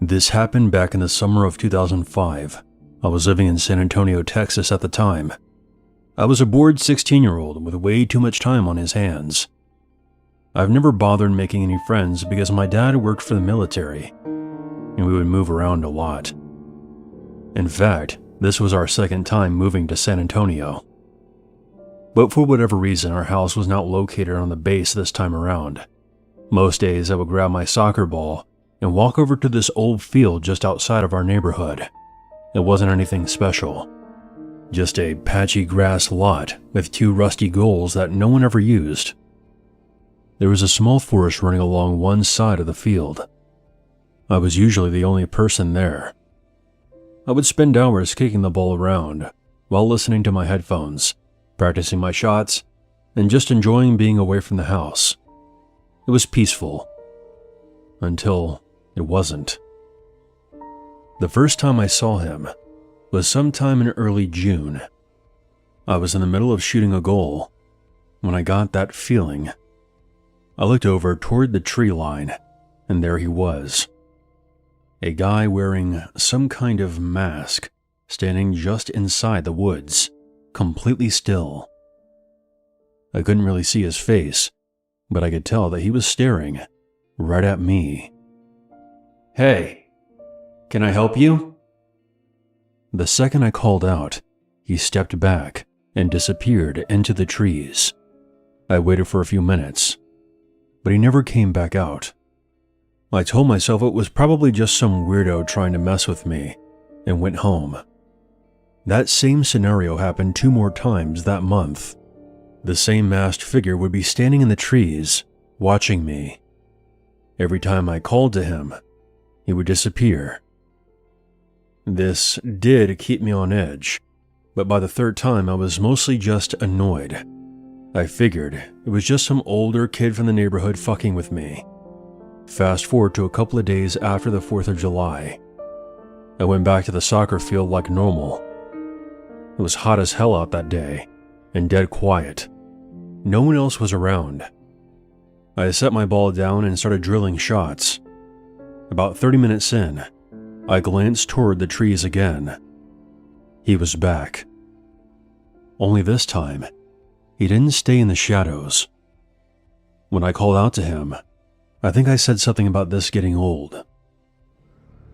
This happened back in the summer of 2005. I was living in San Antonio, Texas at the time. I was a bored 16-year-old with way too much time on his hands. I've never bothered making any friends because my dad worked for the military, and we would move around a lot. In fact, this was our second time moving to San Antonio. But for whatever reason, our house was not located on the base this time around. Most days I would grab my soccer ball and walk over to this old field just outside of our neighborhood. It wasn't anything special. Just a patchy grass lot with 2 rusty goals that no one ever used. There was a small forest running along one side of the field. I was usually the only person there. I would spend hours kicking the ball around while listening to my headphones, practicing my shots, and just enjoying being away from the house. It was peaceful. Until it wasn't. The first time I saw him was sometime in early June. I was in the middle of shooting a goal when I got that feeling. I looked over toward the tree line, and there he was. A guy wearing some kind of mask, standing just inside the woods, completely still. I couldn't really see his face, but I could tell that he was staring right at me. "Hey, can I help you?" The second I called out, he stepped back and disappeared into the trees. I waited for a few minutes, but he never came back out. I told myself it was probably just some weirdo trying to mess with me, and went home. That same scenario happened 2 more times that month. The same masked figure would be standing in the trees, watching me. Every time I called to him, he would disappear. This did keep me on edge, but by the 3rd time I was mostly just annoyed. I figured it was just some older kid from the neighborhood fucking with me. Fast forward to a couple of days after the 4th of July. I went back to the soccer field like normal. It was hot as hell out that day, and dead quiet. No one else was around. I set my ball down and started drilling shots. About 30 minutes in, I glanced toward the trees again. He was back. Only this time, he didn't stay in the shadows. When I called out to him, I think I said something about this getting old.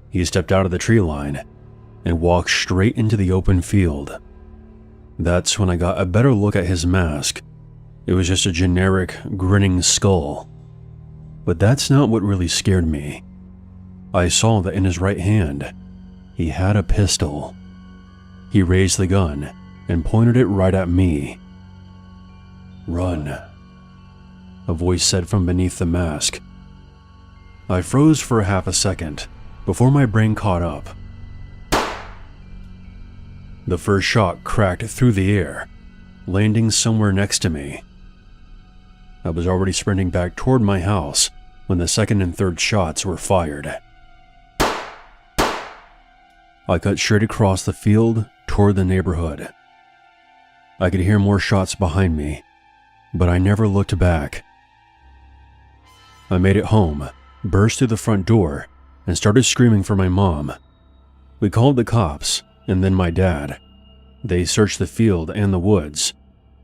He stepped out of the tree line and walked straight into the open field. That's when I got a better look at his mask. It was just a generic, grinning skull. But that's not what really scared me. I saw that in his right hand, he had a pistol. He raised the gun and pointed it right at me. "Run," a voice said from beneath the mask. I froze for half a second before my brain caught up. The first shot cracked through the air, landing somewhere next to me. I was already sprinting back toward my house when the 2nd and 3rd shots were fired. I cut straight across the field toward the neighborhood. I could hear more shots behind me, but I never looked back. I made it home, burst through the front door, and started screaming for my mom. We called the cops, and then my dad. They searched the field and the woods.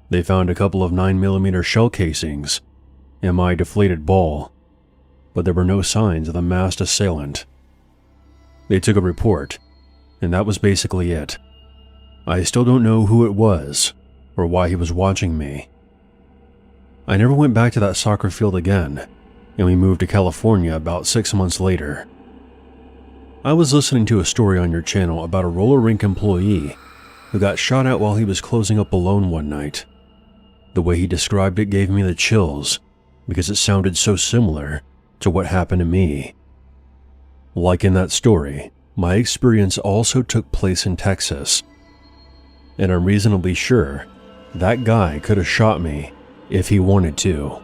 They found a couple of 9mm shell casings and my deflated ball, but there were no signs of the masked assailant. They took a report, and that was basically it. I still don't know who it was or why he was watching me. I never went back to that soccer field again, and we moved to California about 6 months later. I was listening to a story on your channel about a roller rink employee who got shot at while he was closing up alone one night. The way he described it gave me the chills because it sounded so similar to what happened to me. Like in that story, my experience also took place in Texas, and I'm reasonably sure that guy could have shot me if he wanted to.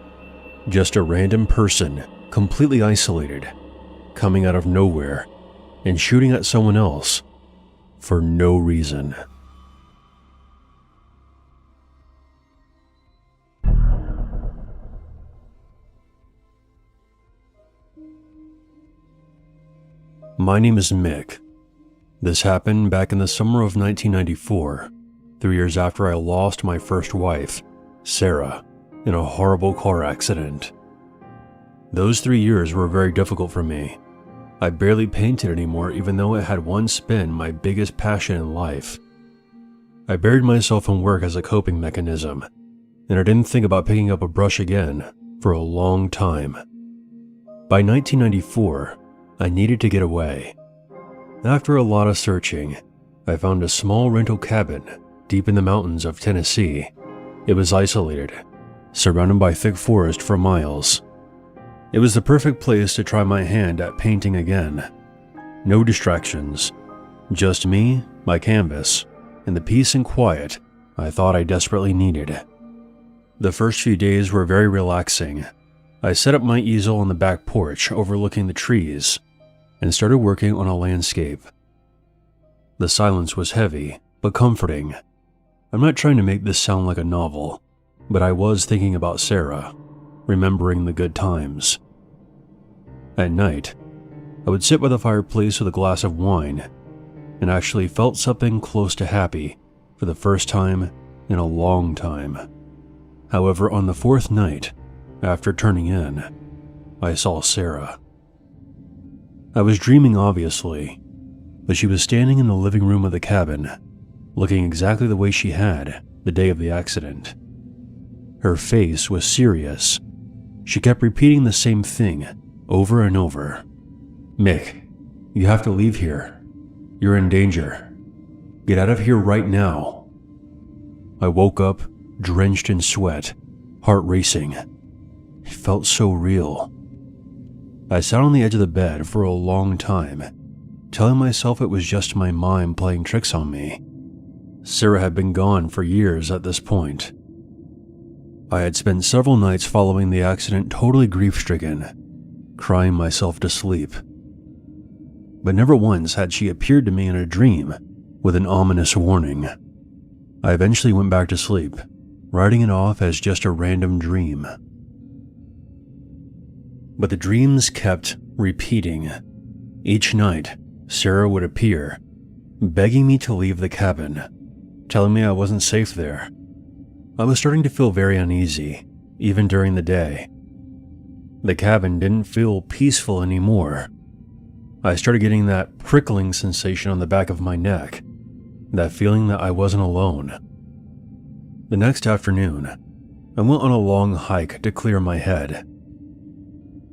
Just a random person, completely isolated, coming out of nowhere and shooting at someone else for no reason. My name is Mick. This happened back in the summer of 1994, 3 years after I lost my first wife, Sarah, in a horrible car accident. Those 3 years were very difficult for me. I barely painted anymore, even though it had once been my biggest passion in life. I buried myself in work as a coping mechanism, and I didn't think about picking up a brush again for a long time. By 1994, I needed to get away. After a lot of searching, I found a small rental cabin deep in the mountains of Tennessee. It was isolated, surrounded by thick forest for miles. It was the perfect place to try my hand at painting again. No distractions, just me, my canvas, and the peace and quiet I thought I desperately needed. The first few days were very relaxing. I set up my easel on the back porch overlooking the trees and started working on a landscape. The silence was heavy, but comforting. I'm not trying to make this sound like a novel, but I was thinking about Sarah, remembering the good times. At night, I would sit by the fireplace with a glass of wine and actually felt something close to happy for the first time in a long time. However, on the fourth night, after turning in, I saw Sarah. I was dreaming, obviously, but she was standing in the living room of the cabin, looking exactly the way she had the day of the accident. Her face was serious. She kept repeating the same thing over and over. "Mick, you have to leave here. You're in danger. Get out of here right now." I woke up, drenched in sweat, heart racing. It felt so real. I sat on the edge of the bed for a long time, telling myself it was just my mind playing tricks on me. Sarah had been gone for years at this point. I had spent several nights following the accident totally grief-stricken, crying myself to sleep. But never once had she appeared to me in a dream with an ominous warning. I eventually went back to sleep, writing it off as just a random dream. But the dreams kept repeating. Each night, Sarah would appear, begging me to leave the cabin, telling me I wasn't safe there. I was starting to feel very uneasy, even during the day. The cabin didn't feel peaceful anymore. I started getting that prickling sensation on the back of my neck, that feeling that I wasn't alone. The next afternoon, I went on a long hike to clear my head.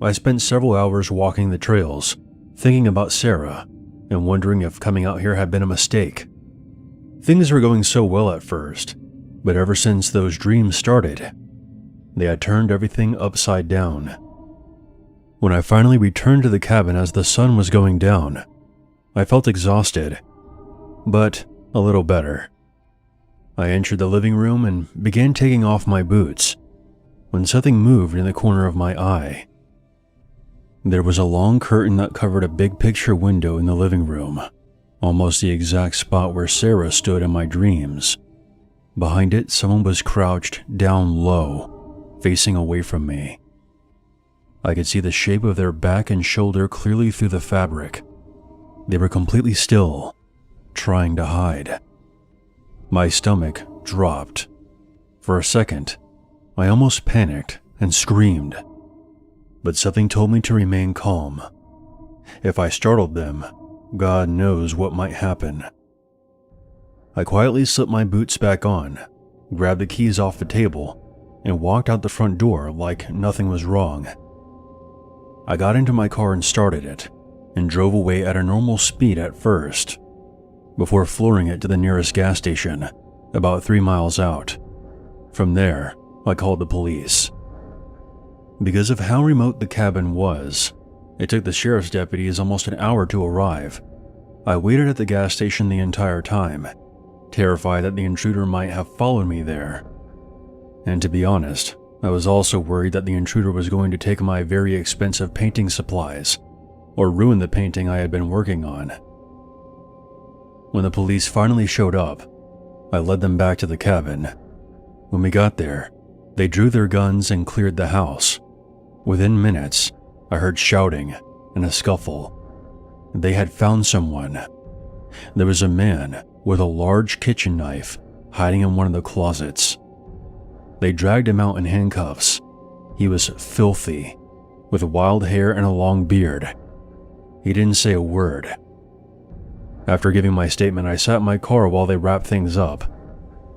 I spent several hours walking the trails, thinking about Sarah, and wondering if coming out here had been a mistake. Things were going so well at first, but ever since those dreams started, they had turned everything upside down. When I finally returned to the cabin as the sun was going down, I felt exhausted, but a little better. I entered the living room and began taking off my boots when something moved in the corner of my eye. There was a long curtain that covered a big picture window in the living room, almost the exact spot where Sarah stood in my dreams. Behind it, someone was crouched down low, facing away from me. I could see the shape of their back and shoulder clearly through the fabric. They were completely still, trying to hide. My stomach dropped. For a second, I almost panicked and screamed, but something told me to remain calm. If I startled them, God knows what might happen. I quietly slipped my boots back on, grabbed the keys off the table, and walked out the front door like nothing was wrong. I got into my car and started it, and drove away at a normal speed at first, before flooring it to the nearest gas station, about 3 miles out. From there, I called the police. Because of how remote the cabin was, it took the sheriff's deputies almost an hour to arrive. I waited at the gas station the entire time, terrified that the intruder might have followed me there. And to be honest, I was also worried that the intruder was going to take my very expensive painting supplies, or ruin the painting I had been working on. When the police finally showed up, I led them back to the cabin. When we got there, they drew their guns and cleared the house. Within minutes, I heard shouting and a scuffle. They had found someone. There was a man with a large kitchen knife hiding in one of the closets. They dragged him out in handcuffs. He was filthy, with wild hair and a long beard. He didn't say a word. After giving my statement, I sat in my car while they wrapped things up.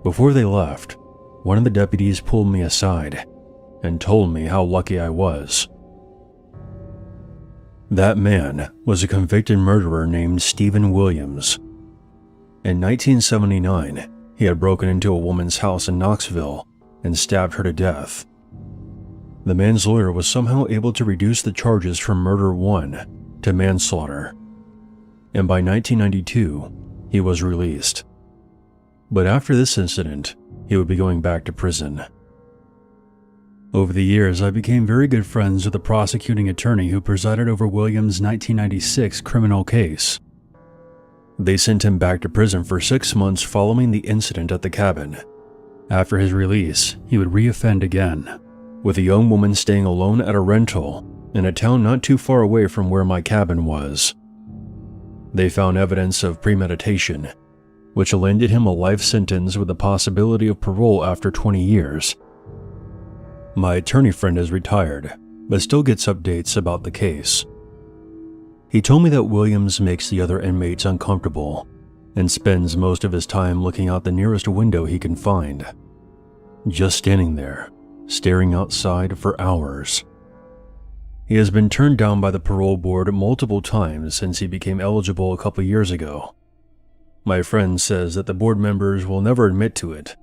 Before they left, one of the deputies pulled me aside and told me how lucky I was. That man was a convicted murderer named Stephen Williams. In 1979, he had broken into a woman's house in Knoxville and stabbed her to death. The man's lawyer was somehow able to reduce the charges from murder 1 to manslaughter, and by 1992, he was released. But after this incident, he would be going back to prison. Over the years, I became very good friends with the prosecuting attorney who presided over Williams' 1996 criminal case. They sent him back to prison for 6 months following the incident at the cabin. After his release, he would reoffend again, with a young woman staying alone at a rental in a town not too far away from where my cabin was. They found evidence of premeditation, which landed him a life sentence with the possibility of parole after 20 years. My attorney friend is retired, but still gets updates about the case. He told me that Williams makes the other inmates uncomfortable and spends most of his time looking out the nearest window he can find, just standing there, staring outside for hours. He has been turned down by the parole board multiple times since he became eligible a couple years ago. My friend says that the board members will never admit to it,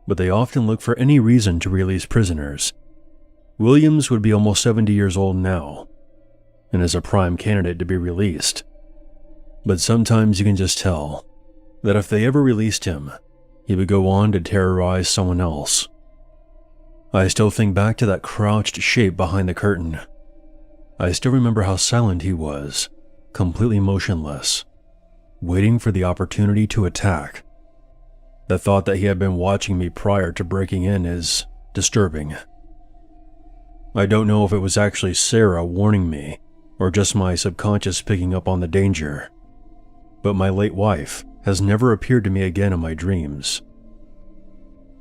but they often look for any reason to release prisoners. Williams would be almost 70 years old now, and is a prime candidate to be released. But sometimes you can just tell that if they ever released him, he would go on to terrorize someone else. I still think back to that crouched shape behind the curtain. I still remember how silent he was, completely motionless, waiting for the opportunity to attack. The thought that he had been watching me prior to breaking in is disturbing. I don't know if it was actually Sarah warning me, or just my subconscious picking up on the danger, but my late wife has never appeared to me again in my dreams.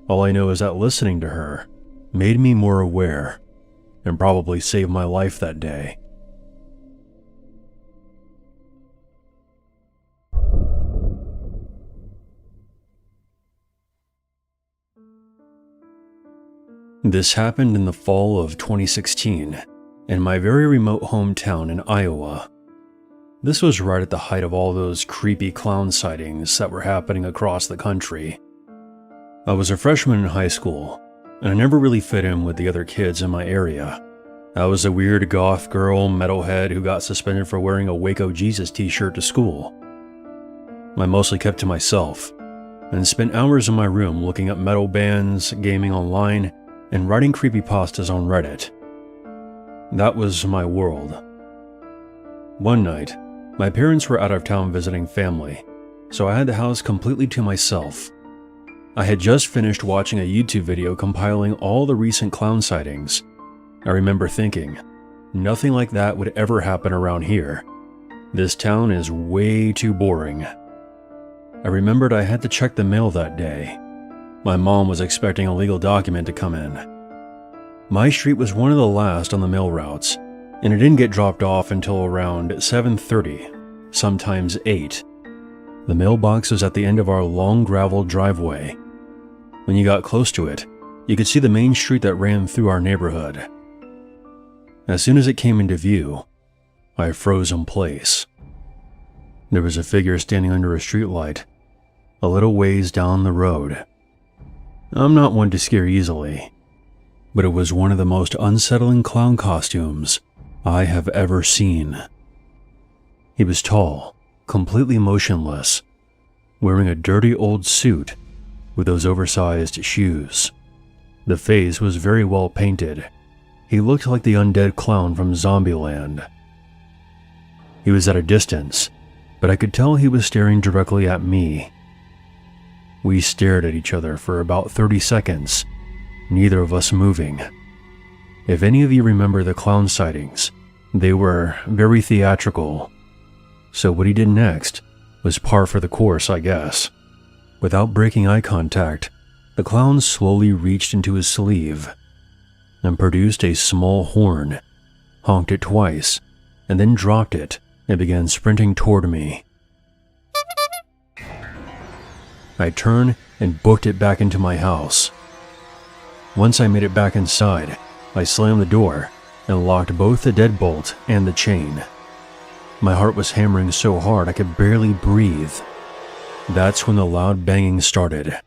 All I know is that listening to her made me more aware, and probably saved my life that day. This happened in the fall of 2016 in my very remote hometown in Iowa. This was right at the height of all those creepy clown sightings that were happening across the country. I was a freshman in high school, and I never really fit in with the other kids in my area. I was a weird goth girl metalhead who got suspended for wearing a Waco Jesus t-shirt to school. I mostly kept to myself, and spent hours in my room looking up metal bands, gaming online, and writing creepypastas on Reddit. That was my world. One night, my parents were out of town visiting family, so I had the house completely to myself. I had just finished watching a YouTube video compiling all the recent clown sightings. I remember thinking, nothing like that would ever happen around here. This town is way too boring. I remembered I had to check the mail that day. My mom was expecting a legal document to come in. My street was one of the last on the mail routes, and it didn't get dropped off until around 7:30, sometimes 8. The mailbox was at the end of our long gravel driveway. When you got close to it, you could see the main street that ran through our neighborhood. As soon as it came into view, I froze in place. There was a figure standing under a streetlight, a little ways down the road. I'm not one to scare easily, but it was one of the most unsettling clown costumes I have ever seen. He was tall, completely motionless, wearing a dirty old suit with those oversized shoes. The face was very well painted. He looked like the undead clown from Zombieland. He was at a distance, but I could tell he was staring directly at me. We stared at each other for about 30 seconds, neither of us moving. If any of you remember the clown sightings, they were very theatrical. So what he did next was par for the course, I guess. Without breaking eye contact, the clown slowly reached into his sleeve and produced a small horn, honked it twice, and then dropped it and began sprinting toward me. I turned and booked it back into my house. Once I made it back inside, I slammed the door and locked both the deadbolt and the chain. My heart was hammering so hard I could barely breathe. That's when the loud banging started.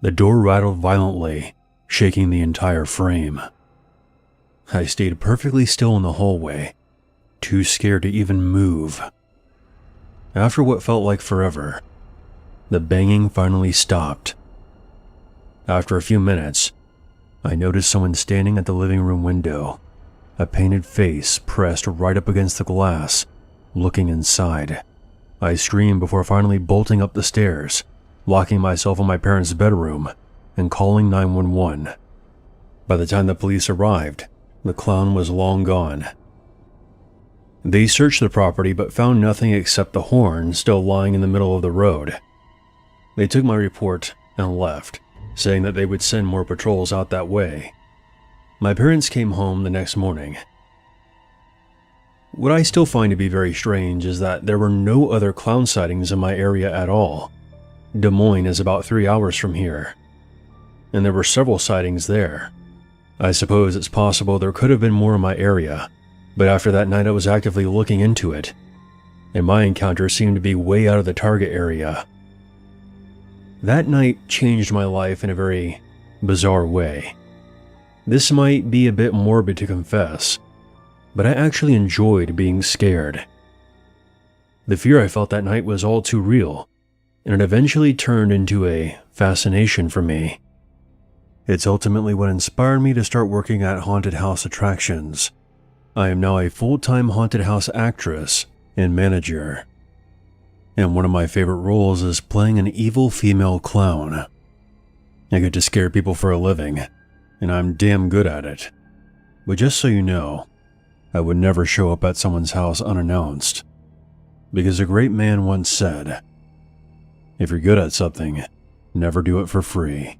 The door rattled violently, shaking the entire frame. I stayed perfectly still in the hallway, too scared to even move. After what felt like forever, the banging finally stopped. After a few minutes, I noticed someone standing at the living room window, a painted face pressed right up against the glass, looking inside. I screamed before finally bolting up the stairs, locking myself in my parents' bedroom, and calling 911. By the time the police arrived, the clown was long gone. They searched the property but found nothing except the horn still lying in the middle of the road. They took my report and left, saying that they would send more patrols out that way. My parents came home the next morning. What I still find to be very strange is that there were no other clown sightings in my area at all. Des Moines is about 3 hours from here, and there were several sightings there. I suppose it's possible there could have been more in my area, but after that night I was actively looking into it, and my encounter seemed to be way out of the target area. That night changed my life in a very bizarre way. This might be a bit morbid to confess, but I actually enjoyed being scared. The fear I felt that night was all too real, and it eventually turned into a fascination for me. It's ultimately what inspired me to start working at haunted house attractions. I am now a full-time haunted house actress and manager, and one of my favorite roles is playing an evil female clown. I get to scare people for a living, and I'm damn good at it. But just so you know, I would never show up at someone's house unannounced, because a great man once said, "If you're good at something, never do it for free."